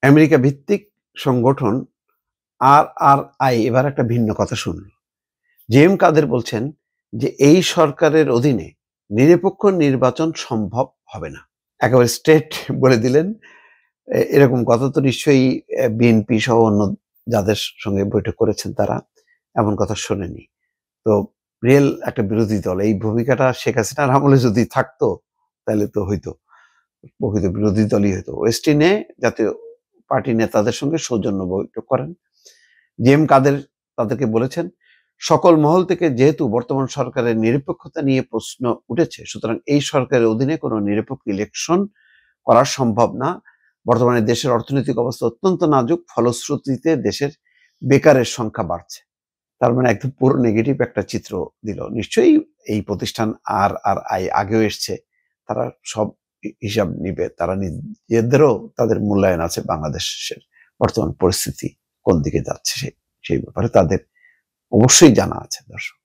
America ভিত্তিক সংগঠন RRI এবার একটা ভিন্ন কথা শুনল। জেএম কাদের বলছেন যে এই সরকারের অধীনে নিরপেক্ষ নির্বাচন সম্ভব হবে না। একেবারে স্ট্রেট বলে দিলেন। এরকম কথা তো নিশ্চয়ই বিএনপি সহ অন্য যাদের সঙ্গে বৈঠক করেছেন তারা এমন কথা শোনেনি। তো রিয়েল একটা বিরোধী দল, এই ভূমিকাটা শেখ হাসিনার আমলে যদি থাকতো তাহলে তো হইতো, প্রকৃত বিরোধী দলই হইতো। ওয়েস্টিনে জাতীয় পার্টি নেতাদের সঙ্গে সৌজন্য বৈঠক করেন। জেএম কাদের তাদেরকে বলেছেন, সকল মহল থেকে যেহেতু বর্তমান সরকারের নিরপেক্ষতা নিয়ে প্রশ্ন উঠেছে, সুতরাং এই সরকারের অধীনে কোনো নিরপেক্ষ ইলেকশন করা সম্ভব না। বর্তমানে দেশের অর্থনৈতিক অবস্থা অত্যন্ত নাজুক, ফলশ্রুতিতে দেশের বেকারের সংখ্যা বাড়ছে। তার মানে একদম পুরো নেগেটিভ একটা চিত্র দিল। নিশ্চয়ই এই প্রতিষ্ঠান RRI আগেও এসছে, তারা সব হিসাব নিবে, তারা নিজেদেরও তাদের মূল্যায়ন আছে বাংলাদেশের বর্তমান পরিস্থিতি কোন দিকে যাচ্ছে সেই ব্যাপারে তাদের অবশ্যই জানা আছে। দর্শক।